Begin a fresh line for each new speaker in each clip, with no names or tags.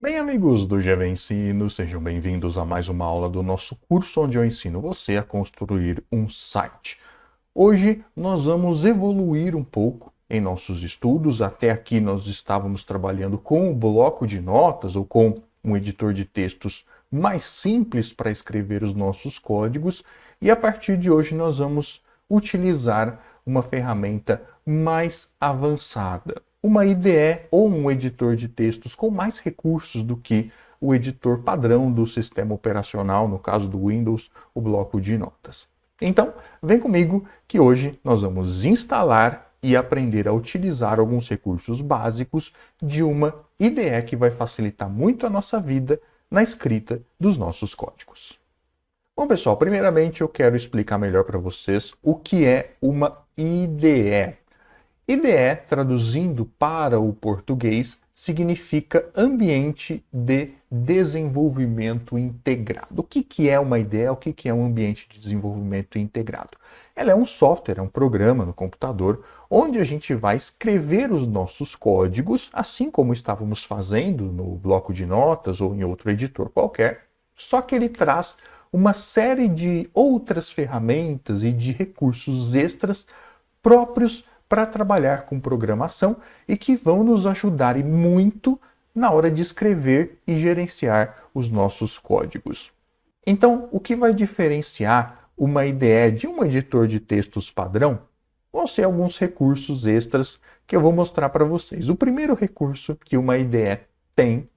Bem, amigos do GV Ensino, sejam bem-vindos a mais uma aula do nosso curso onde eu ensino você a construir um site. Hoje nós vamos evoluir um pouco em nossos estudos. Até aqui nós estávamos trabalhando com o bloco de notas ou com um editor de textos mais simples para escrever os nossos códigos, e a partir de hoje nós vamos utilizar uma ferramenta mais avançada, uma IDE ou um editor de textos com mais recursos do que o editor padrão do sistema operacional, no caso do Windows, o bloco de notas. Então, vem comigo que hoje nós vamos instalar e aprender a utilizar alguns recursos básicos de uma IDE que vai facilitar muito a nossa vida na escrita dos nossos códigos. Bom, pessoal, primeiramente eu quero explicar melhor para vocês o que é uma IDE. IDE, traduzindo para o português, significa Ambiente de Desenvolvimento Integrado. O que é uma IDE? O que é um ambiente de desenvolvimento integrado? Ela é um software, é um programa no computador, onde a gente vai escrever os nossos códigos, assim como estávamos fazendo no bloco de notas ou em outro editor qualquer, só que ele traz uma série de outras ferramentas e de recursos extras próprios para trabalhar com programação e que vão nos ajudar e muito na hora de escrever e gerenciar os nossos códigos. Então, o que vai diferenciar uma IDE de um editor de textos padrão vão ser alguns recursos extras que eu vou mostrar para vocês. O primeiro recurso que uma IDE tem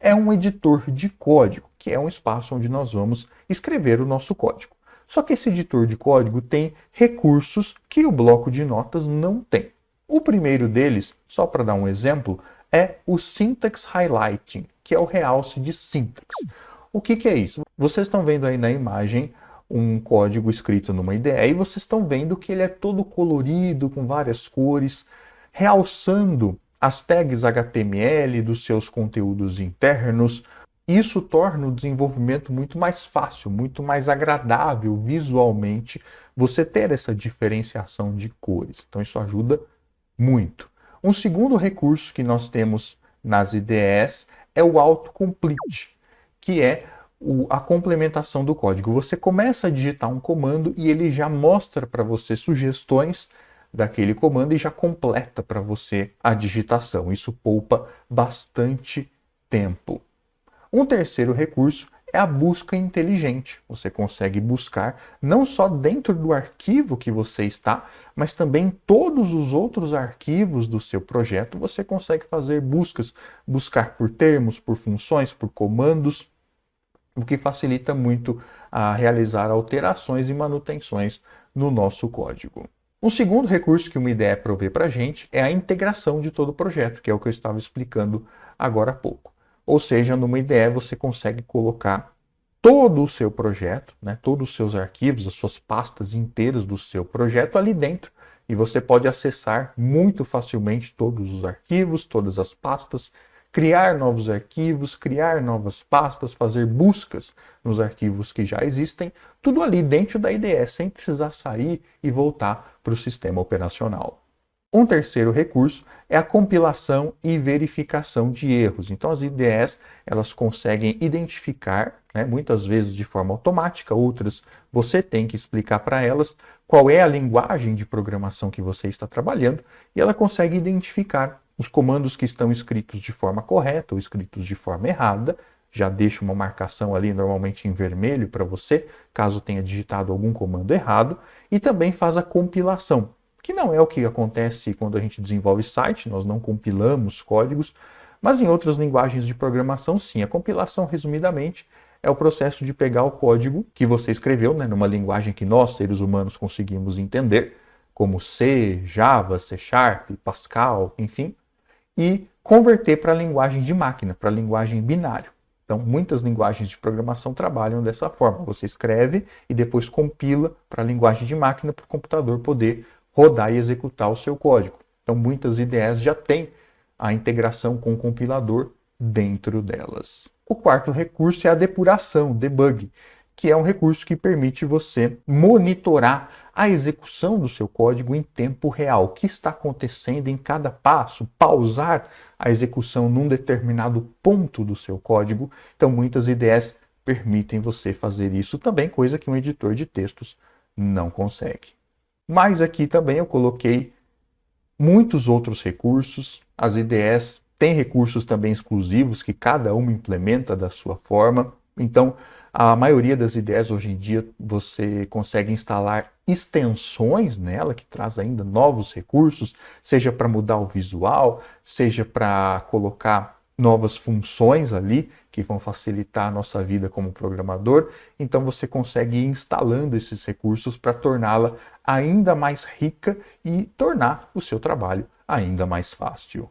é um editor de código, que é um espaço onde nós vamos escrever o nosso código. Só que esse editor de código tem recursos que o bloco de notas não tem. O primeiro deles, só para dar um exemplo, é o Syntax Highlighting, que é o realce de sintaxe. O que é isso? Vocês estão vendo aí na imagem um código escrito numa IDE e vocês estão vendo que ele é todo colorido, com várias cores, realçando as tags HTML dos seus conteúdos internos. Isso torna o desenvolvimento muito mais fácil, muito mais agradável visualmente você ter essa diferenciação de cores. Então isso ajuda muito. Um segundo recurso que nós temos nas IDEs é o autocomplete, que é a complementação do código. Você começa a digitar um comando e ele já mostra para você sugestões daquele comando e já completa para você a digitação. Isso poupa bastante tempo. Um terceiro recurso é a busca inteligente. Você consegue buscar não só dentro do arquivo que você está, mas também em todos os outros arquivos do seu projeto. Você consegue fazer buscas, buscar por termos, por funções, por comandos, o que facilita muito a realizar alterações e manutenções no nosso código. Um segundo recurso que uma IDE provê para a gente é a integração de todo o projeto, que é o que eu estava explicando agora há pouco. Ou seja, numa IDE você consegue colocar todo o seu projeto, todos os seus arquivos, as suas pastas inteiras do seu projeto ali dentro. E você pode acessar muito facilmente todos os arquivos, todas as pastas, criar novos arquivos, criar novas pastas, fazer buscas nos arquivos que já existem, tudo ali dentro da IDE, sem precisar sair e voltar para o sistema operacional. Um terceiro recurso é a compilação e verificação de erros. Então as IDEs elas conseguem identificar, muitas vezes de forma automática, outras você tem que explicar para elas qual é a linguagem de programação que você está trabalhando e ela consegue identificar os comandos que estão escritos de forma correta ou escritos de forma errada. Já deixa uma marcação ali normalmente em vermelho para você, caso tenha digitado algum comando errado, e também faz a compilação, que não é o que acontece quando a gente desenvolve site, nós não compilamos códigos, mas em outras linguagens de programação sim. A compilação, resumidamente, é o processo de pegar o código que você escreveu, numa linguagem que nós, seres humanos, conseguimos entender, como C, Java, C Sharp, Pascal, enfim, e converter para a linguagem de máquina, para a linguagem binário. Então, muitas linguagens de programação trabalham dessa forma. Você escreve e depois compila para a linguagem de máquina para o computador poder rodar e executar o seu código. Então, muitas IDEs já têm a integração com o compilador dentro delas. O quarto recurso é a depuração, debug, que é um recurso que permite você monitorar a execução do seu código em tempo real, o que está acontecendo em cada passo, pausar a execução num determinado ponto do seu código. Então, muitas IDEs permitem você fazer isso também, coisa que um editor de textos não consegue. Mas aqui também eu coloquei muitos outros recursos. As IDEs têm recursos também exclusivos que cada uma implementa da sua forma. Então, a maioria das IDEs hoje em dia você consegue instalar extensões nela que traz ainda novos recursos, seja para mudar o visual, seja para colocar novas funções ali que vão facilitar a nossa vida como programador. Então você consegue ir instalando esses recursos para torná-la ainda mais rica e tornar o seu trabalho ainda mais fácil.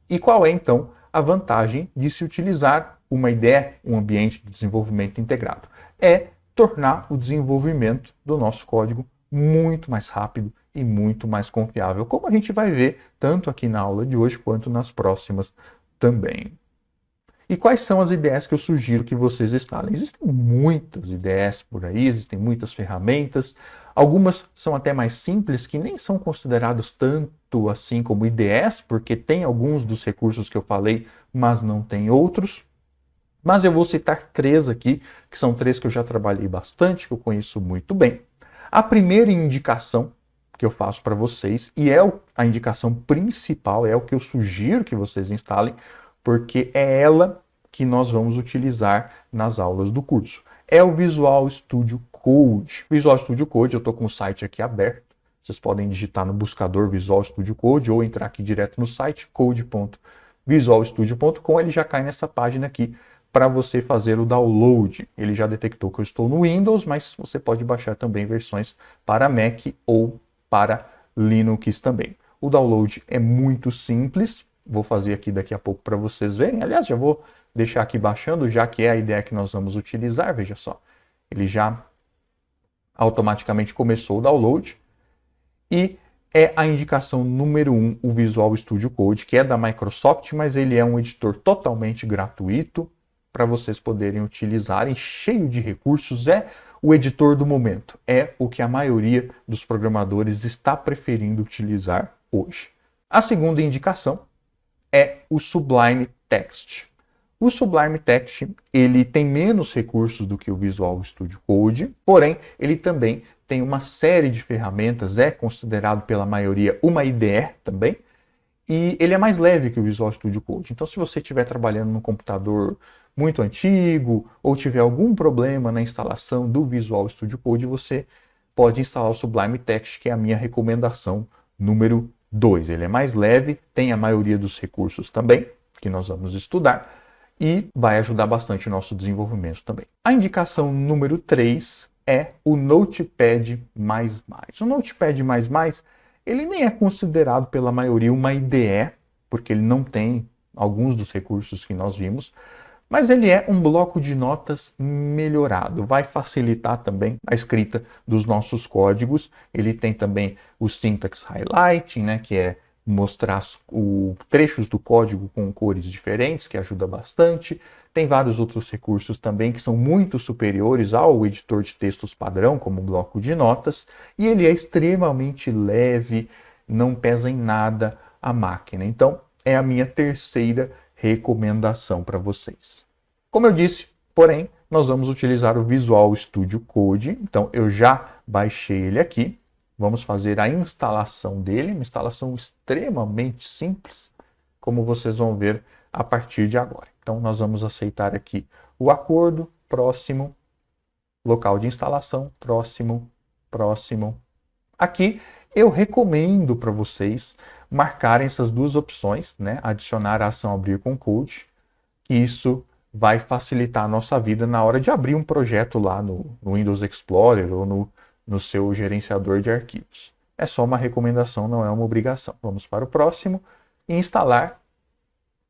E qual é então a vantagem de se utilizar uma IDE, um ambiente de desenvolvimento integrado? É tornar o desenvolvimento do nosso código muito mais rápido e muito mais confiável, como a gente vai ver tanto aqui na aula de hoje quanto nas próximas também. E quais são as IDEs que eu sugiro que vocês instalem? Existem muitas IDEs por aí, existem muitas ferramentas. Algumas são até mais simples, que nem são consideradas tanto assim como IDEs, porque tem alguns dos recursos que eu falei, mas não tem outros. Mas eu vou citar 3 aqui, que são 3 que eu já trabalhei bastante, que eu conheço muito bem. A primeira indicação que eu faço para vocês, e é a indicação principal, é o que eu sugiro que vocês instalem, porque é ela que nós vamos utilizar nas aulas do curso. É o Visual Studio Code. Visual Studio Code, eu estou com o site aqui aberto. Vocês podem digitar no buscador Visual Studio Code ou entrar aqui direto no site code.visualstudio.com. Ele já cai nessa página aqui para você fazer o download. Ele já detectou que eu estou no Windows, mas você pode baixar também versões para Mac ou para Linux também. O download é muito simples. Vou fazer aqui daqui a pouco para vocês verem. Aliás, já vou deixar aqui baixando, já que é a ideia que nós vamos utilizar. Veja só, ele já automaticamente começou o download. E é a indicação número 1, o Visual Studio Code, que é da Microsoft, mas ele é um editor totalmente gratuito para vocês poderem utilizarem, cheio de recursos. É o editor do momento, é o que a maioria dos programadores está preferindo utilizar hoje. A segunda indicação é o Sublime Text. O Sublime Text, ele tem menos recursos do que o Visual Studio Code, porém ele também tem uma série de ferramentas, é considerado pela maioria uma IDE também, e ele é mais leve que o Visual Studio Code. Então, se você estiver trabalhando num computador muito antigo ou tiver algum problema na instalação do Visual Studio Code, você pode instalar o Sublime Text, que é a minha recomendação número 2. Ele é mais leve, tem a maioria dos recursos também, que nós vamos estudar, e vai ajudar bastante o nosso desenvolvimento também. A indicação número 3 é o Notepad++. O Notepad++, ele nem é considerado pela maioria uma IDE, porque ele não tem alguns dos recursos que nós vimos, mas ele é um bloco de notas melhorado, vai facilitar também a escrita dos nossos códigos. Ele tem também o Syntax Highlighting, né, que é mostrar trechos do código com cores diferentes, que ajuda bastante. Tem vários outros recursos também que são muito superiores ao editor de textos padrão, como o bloco de notas, e ele é extremamente leve, não pesa em nada a máquina. Então, é a minha terceira recomendação para vocês. Como eu disse, porém, nós vamos utilizar o Visual Studio Code. Então, eu já baixei ele aqui. Vamos fazer a instalação dele, uma instalação extremamente simples, como vocês vão ver a partir de agora. Então, nós vamos aceitar aqui o acordo, próximo, local de instalação, próximo, próximo. Aqui, eu recomendo para vocês marcarem essas duas opções, né? Adicionar a ação abrir com code, que isso vai facilitar a nossa vida na hora de abrir um projeto lá no Windows Explorer ou no seu gerenciador de arquivos. É só uma recomendação, não é uma obrigação. Vamos para o próximo e instalar.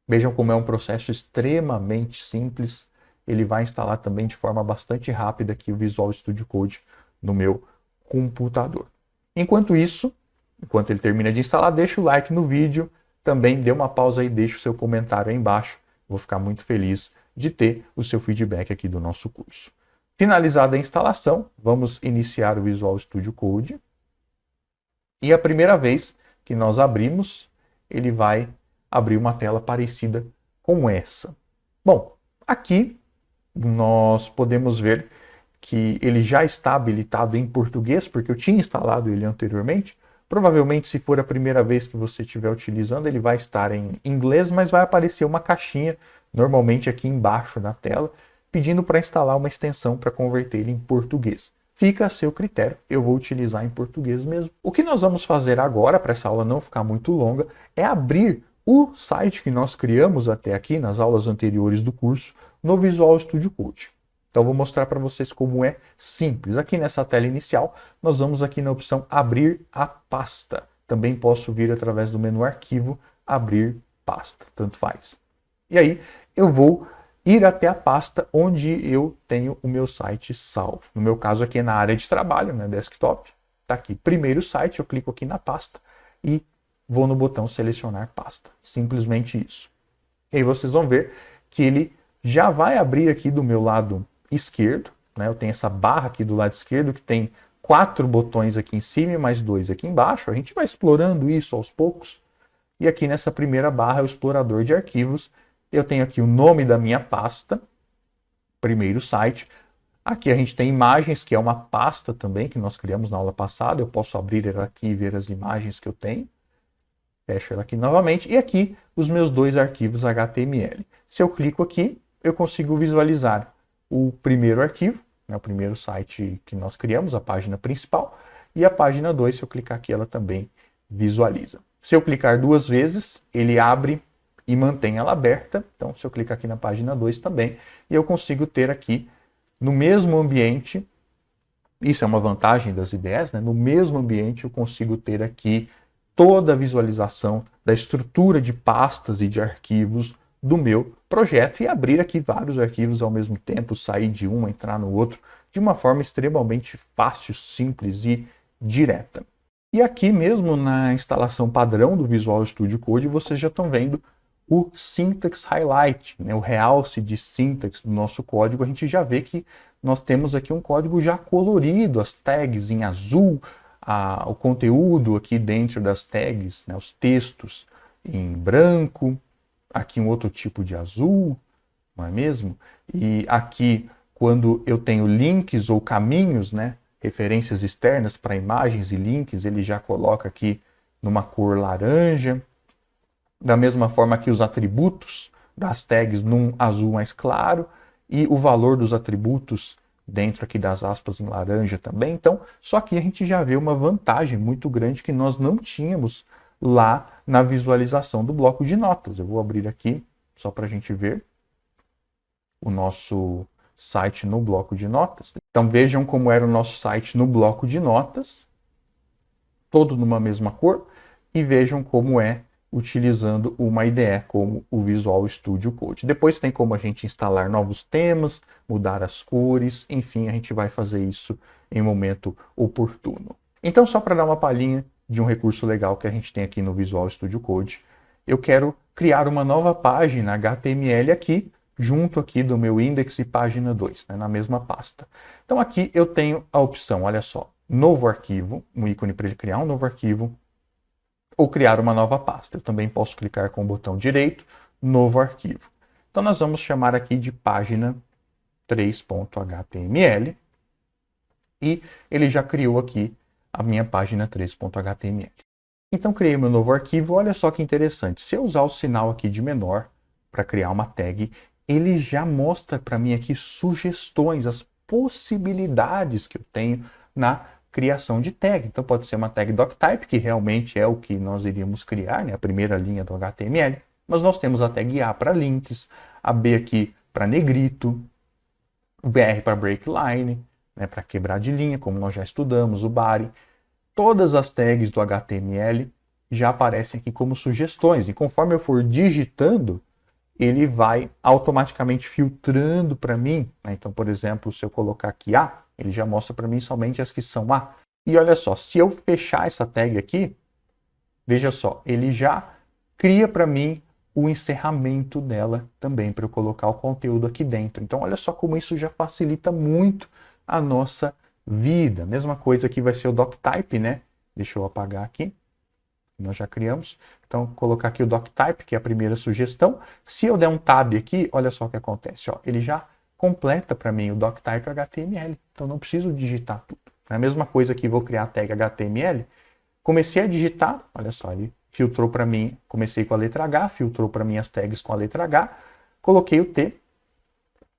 Vejam como é um processo extremamente simples. Ele vai instalar também de forma bastante rápida aqui o Visual Studio Code no meu computador. Enquanto isso, enquanto ele termina de instalar, deixa o like no vídeo. Também dê uma pausa aí, deixa o seu comentário aí embaixo. Vou ficar muito feliz de ter o seu feedback aqui do nosso curso. Finalizada a instalação, vamos iniciar o Visual Studio Code. E a primeira vez que nós abrimos, ele vai abrir uma tela parecida com essa. Bom, aqui nós podemos ver que ele já está habilitado em português, porque eu tinha instalado ele anteriormente. Provavelmente, se for a primeira vez que você estiver utilizando, ele vai estar em inglês, mas vai aparecer uma caixinha, normalmente aqui embaixo na tela, pedindo para instalar uma extensão para converter ele em português. Fica a seu critério, eu vou utilizar em português mesmo. O que nós vamos fazer agora, para essa aula não ficar muito longa, é abrir o site que nós criamos até aqui, nas aulas anteriores do curso, no Visual Studio Code. Então, vou mostrar para vocês como é simples. Aqui nessa tela inicial, nós vamos aqui na opção Abrir a pasta. Também posso vir através do menu Arquivo, Abrir pasta, tanto faz. E aí, eu vou ir até a pasta onde eu tenho o meu site salvo. No meu caso aqui é na área de trabalho, né, desktop. Está aqui, primeiro site, eu clico aqui na pasta e vou no botão selecionar pasta. Simplesmente isso. E aí vocês vão ver que ele já vai abrir aqui do meu lado esquerdo, né? Eu tenho essa barra aqui do lado esquerdo que tem 4 botões aqui em cima e mais 2 aqui embaixo. A gente vai explorando isso aos poucos. E aqui nessa primeira barra é o explorador de arquivos. Eu tenho aqui o nome da minha pasta, primeiro site. Aqui a gente tem imagens, que é uma pasta também que nós criamos na aula passada. Eu posso abrir ela aqui e ver as imagens que eu tenho. Fecho ela aqui novamente. E aqui os meus 2 arquivos HTML. Se eu clico aqui, eu consigo visualizar o primeiro arquivo, né, o primeiro site que nós criamos, a página principal. E a página 2, se eu clicar aqui, ela também visualiza. Se eu clicar 2 vezes, ele abre e mantém ela aberta. Então, se eu clicar aqui na página 2 também, e eu consigo ter aqui no mesmo ambiente, isso é uma vantagem das IDEs, né? No mesmo ambiente eu consigo ter aqui toda a visualização da estrutura de pastas e de arquivos do meu projeto e abrir aqui vários arquivos ao mesmo tempo, sair de um, entrar no outro, de uma forma extremamente fácil, simples e direta. E aqui mesmo na instalação padrão do Visual Studio Code, vocês já estão vendo o Syntax Highlight, né, o realce de sintaxe do nosso código. A gente já vê que nós temos aqui um código já colorido, as tags em azul, o conteúdo aqui dentro das tags, né, os textos em branco, aqui um outro tipo de azul, não é mesmo? E aqui, quando eu tenho links ou caminhos, né, referências externas para imagens e links, ele já coloca aqui numa cor laranja. Da mesma forma que os atributos das tags num azul mais claro e o valor dos atributos dentro aqui das aspas em laranja também. Então, só que a gente já vê uma vantagem muito grande que nós não tínhamos lá na visualização do bloco de notas. Eu vou abrir aqui só para a gente ver o nosso site no bloco de notas. Então vejam como era o nosso site no bloco de notas, todo numa mesma cor, e vejam como é utilizando uma IDE como o Visual Studio Code. Depois tem como a gente instalar novos temas, mudar as cores, enfim, a gente vai fazer isso em momento oportuno. Então, só para dar uma palhinha de um recurso legal que a gente tem aqui no Visual Studio Code, eu quero criar uma nova página HTML aqui, junto aqui do meu index e página 2, né, na mesma pasta. Então aqui eu tenho a opção, olha só, novo arquivo, um ícone para ele criar um novo arquivo, ou criar uma nova pasta. Eu também posso clicar com o botão direito, novo arquivo. Então nós vamos chamar aqui de página 3.html e ele já criou aqui a minha página 3.html. Então criei meu novo arquivo, olha só que interessante. Se eu usar o sinal aqui de menor para criar uma tag, ele já mostra para mim aqui sugestões, as possibilidades que eu tenho na criação de tag. Então pode ser uma tag doctype, que realmente é o que nós iríamos criar, né? A primeira linha do HTML. Mas nós temos a tag A para links, a B aqui para negrito, o BR para breakline, né? Para quebrar de linha, como nós já estudamos, o body. Todas as tags do HTML já aparecem aqui como sugestões. E conforme eu for digitando, ele vai automaticamente filtrando para mim, né? Então, por exemplo, se eu colocar aqui A, ele já mostra para mim somente as que são A. E olha só, se eu fechar essa tag aqui, veja só, ele já cria para mim o encerramento dela também, para eu colocar o conteúdo aqui dentro. Então, olha só como isso já facilita muito a nossa vida. Mesma coisa aqui vai ser o doctype, né? Deixa eu apagar aqui. Nós já criamos. Então, colocar aqui o doctype, que é a primeira sugestão. Se eu der um tab aqui, olha só o que acontece. Ó, ele já completa para mim o doctype HTML. Então, não preciso digitar tudo. É a mesma coisa que vou criar a tag HTML. Comecei a digitar, olha só, ele filtrou para mim, comecei com a letra H, filtrou para mim as tags com a letra H, coloquei o T,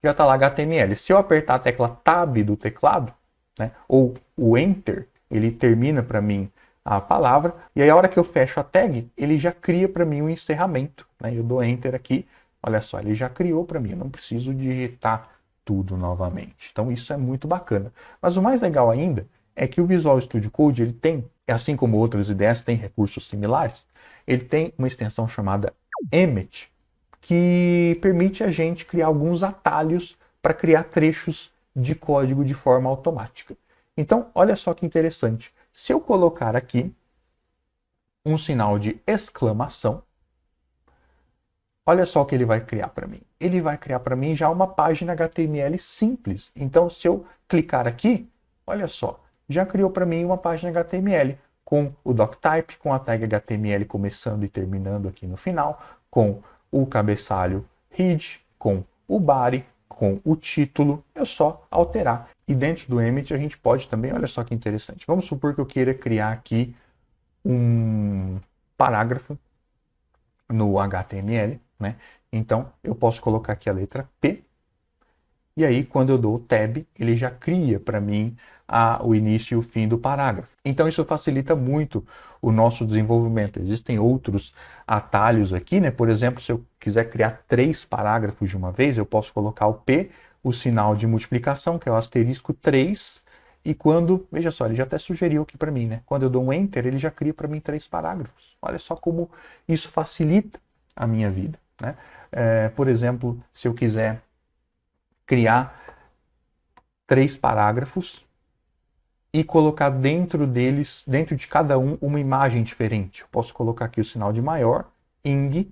já está lá HTML. Se eu apertar a tecla Tab do teclado, né, ou o Enter, ele termina para mim a palavra, e aí a hora que eu fecho a tag, ele já cria para mim um encerramento. Né? Eu dou Enter aqui, olha só, ele já criou para mim, eu não preciso digitar tudo novamente. Então isso é muito bacana. Mas o mais legal ainda é que o Visual Studio Code, ele tem, assim como outras IDEs têm recursos similares, ele tem uma extensão chamada Emmet, que permite a gente criar alguns atalhos para criar trechos de código de forma automática. Então, olha só que interessante. Se eu colocar aqui um sinal de exclamação, olha só o que ele vai criar para mim. Ele vai criar para mim já uma página HTML simples. Então, se eu clicar aqui, olha só, já criou para mim uma página HTML com o doctype, com a tag HTML começando e terminando aqui no final, com o cabeçalho head, com o body, com o título. É só alterar. E dentro do Emmet a gente pode também, olha só que interessante. Vamos supor que eu queira criar aqui um parágrafo no HTML, né? Então eu posso colocar aqui a letra P, e aí quando eu dou o tab, ele já cria para mim o início e o fim do parágrafo. Então isso facilita muito o nosso desenvolvimento. Existem outros atalhos aqui, né? Por exemplo, se eu quiser criar 3 parágrafos de uma vez, eu posso colocar o P, o sinal de multiplicação, que é o asterisco 3, e quando, veja só, ele já até sugeriu aqui para mim, né? Quando eu dou um Enter, ele já cria para mim 3 parágrafos. Olha só como isso facilita a minha vida, né? Por exemplo, se eu quiser criar 3 parágrafos e colocar dentro deles, dentro de cada um, uma imagem diferente. Eu posso colocar aqui o sinal de maior, ing,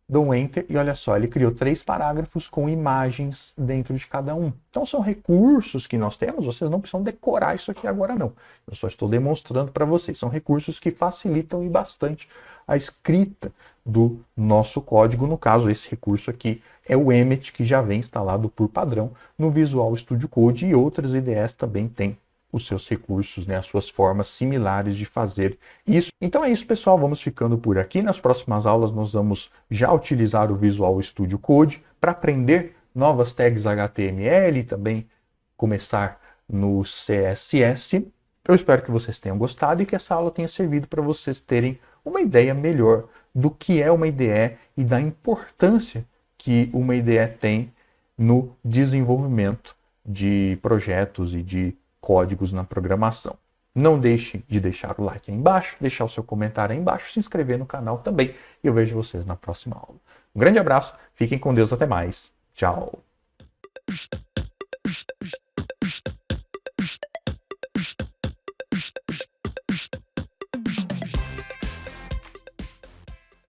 dou um Enter e olha só, ele criou 3 parágrafos com imagens dentro de cada um. Então são recursos que nós temos, vocês não precisam decorar isso aqui agora não. Eu só estou demonstrando para vocês. São recursos que facilitam e bastante a escrita do nosso código. No caso, esse recurso aqui é o Emmet, que já vem instalado por padrão no Visual Studio Code, e outras IDEs também têm os seus recursos, né, as suas formas similares de fazer isso. Então é isso, pessoal, vamos ficando por aqui. Nas próximas aulas nós vamos já utilizar o Visual Studio Code para aprender novas tags HTML e também começar no CSS. Eu espero que vocês tenham gostado e que essa aula tenha servido para vocês terem uma ideia melhor do que é uma IDE e da importância que uma IDE tem no desenvolvimento de projetos e de códigos na programação. Não deixe de deixar o like aí embaixo, deixar o seu comentário aí embaixo, se inscrever no canal também. E eu vejo vocês na próxima aula. Um grande abraço, fiquem com Deus, até mais. Tchau.